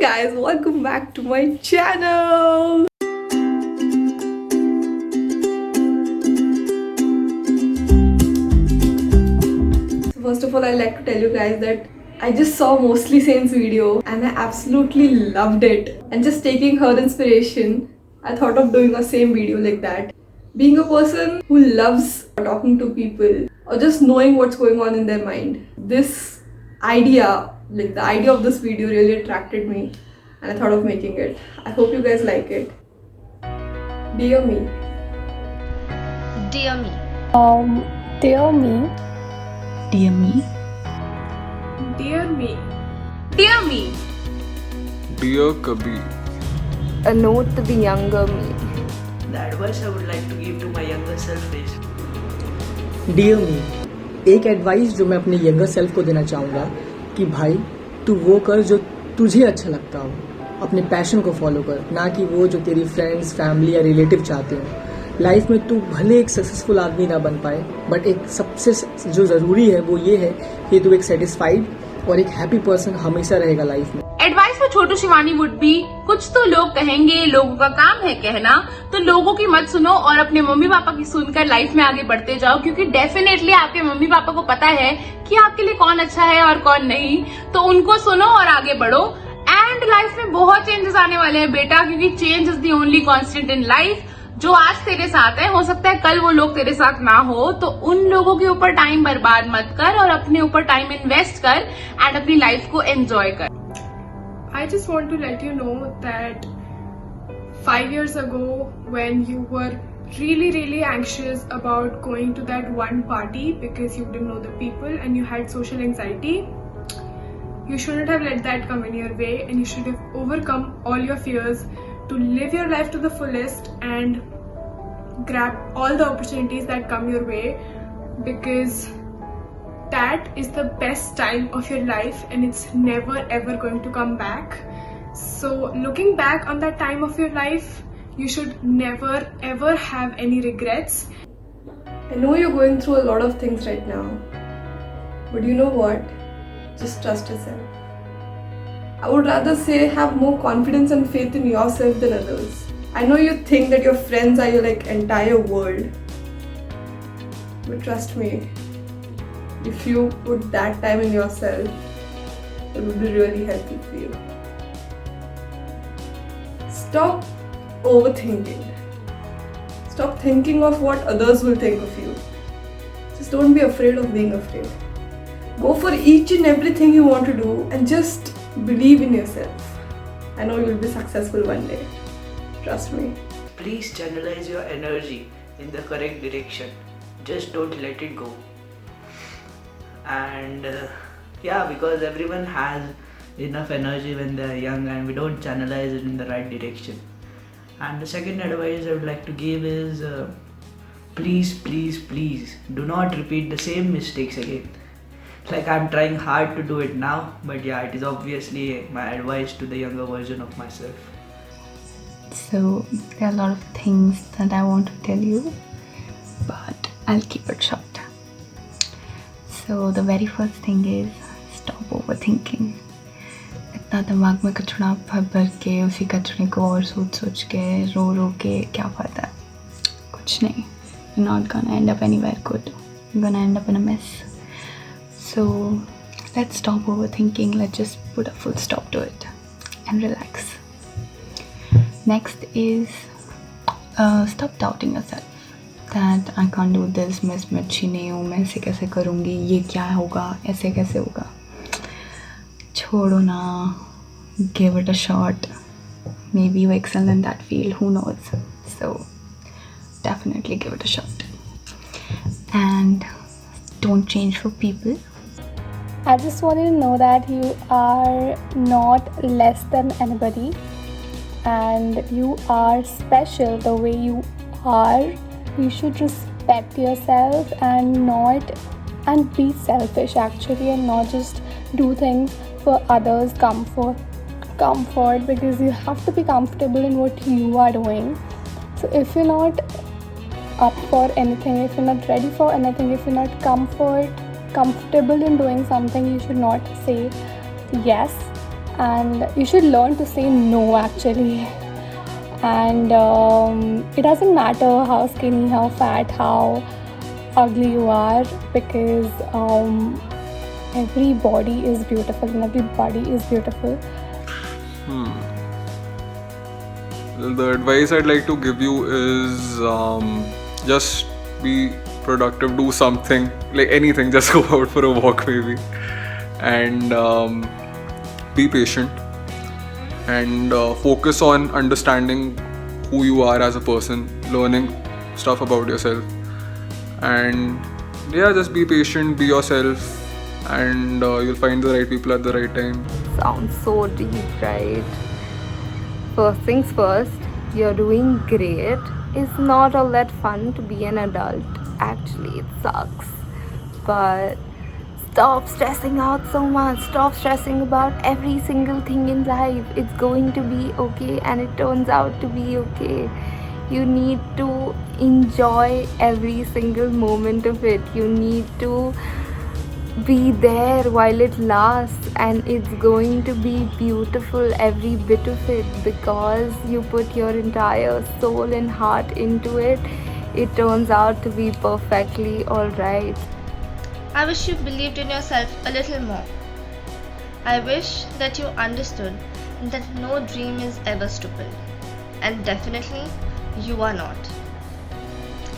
guys, welcome back to my channel. First of all, I'd like to tell you guys that I just saw Mostly Sane's video and I absolutely loved it. And just taking her inspiration, I thought of doing a same video like that. Being a person who loves talking to people or just knowing what's going on in their mind, this idea, like the idea of this video really attracted me and I thought of making it. I hope you guys like it. Dear me. Dear me. Dear me. Dear me. Dear me. Dear me. Dear Kabir. A note to the younger me. The advice I would like to give to my younger self is dear me, एक advice जो मैं अपने younger self को देना चाहूँगा कि भाई तू वो कर जो तुझे अच्छा लगता हो, अपने पैशन को फॉलो कर, ना कि वो जो तेरी फ्रेंड्स, फैमिली या रिलेटिव चाहते हो। लाइफ में तू भले एक सक्सेसफुल आदमी ना बन पाए, बट एक सबसे जो ज़रूरी है वो ये है कि तू एक सेटिस्फाइड और एक हैप्पी पर्सन हमेशा रहेगा लाइफ में। Advice for Chhotu Shivani would be, कुछ तो लोग कहेंगे, लोगों का काम है कहना, तो लोगों की मत सुनो और अपने मम्मी पापा की सुनकर लाइफ में आगे बढ़ते जाओ, क्योंकि डेफिनेटली आपके मम्मी पापा को पता है कि आपके लिए कौन अच्छा है और कौन नहीं, तो उनको सुनो और आगे बढ़ो। एंड लाइफ में बहुत चेंजेस आने वाले हैं बेटा, क्योंकि change is the only constant in life. जो आज तेरे साथ है, हो सकता है कल वो लोग तेरे साथ ना हो, तो उन लोगों के ऊपर टाइम बर्बाद मत कर और अपने ऊपर टाइम इन्वेस्ट कर एंड अपनी लाइफ को एंजॉय कर। I just want to let you know that 5 years ago, when you were really anxious about going to that one party because you didn't know the people and you had social anxiety, you shouldn't have let that come in your way, and you should have overcome all your fears to live your life to the fullest and grab all the opportunities that come your way, because that is the best time of your life and it's never ever going to come back. So looking back on that time of your life, you should never ever have any regrets. I know you're going through a lot of things right now, but you know what? Just trust yourself. I would rather say have more confidence and faith in yourself than others. I know you think that your friends are your like entire world, but trust me, if you put that time in yourself, it would be really helpful for you. Stop overthinking. Stop thinking of what others will think of you. Just don't be afraid of being afraid. Go for each and everything you want to do and just believe in yourself. I know you'll be successful one day. Trust me. please channelize your energy in the correct direction. Just don't let it go. And yeah, because everyone has enough energy when they are young and we don't channelize it in the right direction. And the second advice I would like to give is please do not repeat the same mistakes again. Like, I'm trying hard to do it now, but yeah, it is obviously my advice to the younger version of myself. So there are a lot of things that I want to tell you, but I'll keep it short. So the very first thing is stop overthinking. इतना दिमाग में कचरा भर के उसी कचरे को और सोच के रो के क्या फायदा है? कुछ नहीं. You're not gonna end up anywhere good. You're gonna end up in a mess. So let's stop overthinking. Let's just put a full stop to it and relax. Next is stop doubting yourself. That I can't do this, मैं इसमें अच्छी नहीं हूँ, मैं ऐसे कैसे करूँगी, ये क्या होगा, ऐसे कैसे होगा. छोड़ो ना, give it a shot. Maybe you excel in that field, who knows. So definitely give it a shot. And don't change for people. I just want you to know that you are not less than anybody and you are special the way you are. You should respect yourself and be selfish actually, and not just do things for others' comfort, because you have to be comfortable in what you are doing. So if you're not up for anything, if you're not ready for anything, if you're not comfortable in doing something, you should not say yes and you should learn to say no actually. And it doesn't matter how skinny, how fat, how ugly you are, because every body is beautiful and everybody is beautiful. The advice I'd like to give you is just be productive, do something, like anything, just go out for a walk maybe, and be patient, and focus on understanding who you are as a person, learning stuff about yourself, and yeah, just be patient, be yourself, and you'll find the right people at the right time. Sounds so deep, right? First things first, you're doing great. It's not all that fun to be an adult. Actually, it sucks. But stop stressing out so much. Stop stressing about every single thing in life. It's going to be okay, and it turns out to be okay. You need to enjoy every single moment of it. You need to be there while it lasts, and it's going to be beautiful, every bit of it, because you put your entire soul and heart into it. It turns out to be perfectly alright. I wish you believed in yourself a little more. I wish that you understood that no dream is ever stupid, and definitely you are not.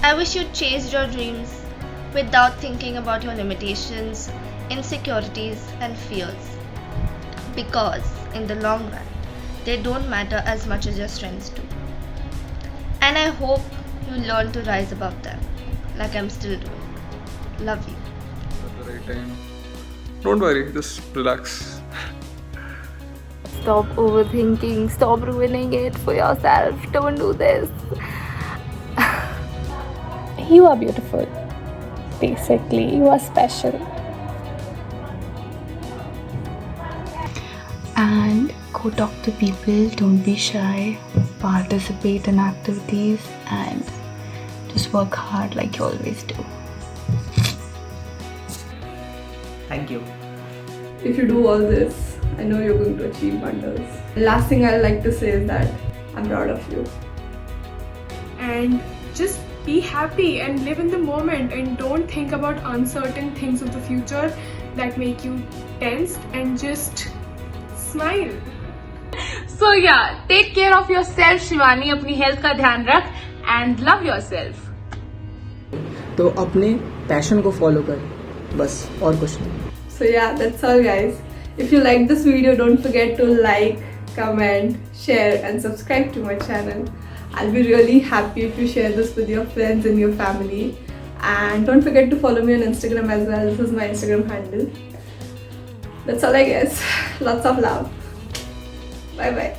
I wish you chased your dreams without thinking about your limitations, insecurities, and fears, because in the long run, they don't matter as much as your strengths do. And I hope you learn to rise above them, like I'm still doing. Love you. At the right time. Don't worry, just relax. Stop overthinking, stop ruining it for yourself. Don't do this. You are beautiful. Basically, you are special. And go talk to people, don't be shy, participate in activities, and just work hard like you always do. Thank you. If you do all this, I know you're going to achieve wonders. The last thing I'd like to say is that I'm proud of you. And just be happy and live in the moment, and don't think about uncertain things of the future that make you tensed, and just smile. So yeah, take care of yourself, Shivani. अपनी health का ध्यान रख and love yourself. तो अपने passion को follow कर, बस और कुछ नहीं. So yeah, that's all guys. If you like this video, don't forget to like, comment, share and subscribe to my channel. I'll be really happy if you share this with your friends and your family. And don't forget to follow me on Instagram as well. This is my Instagram handle. That's all I guess. Lots of love. Bye bye.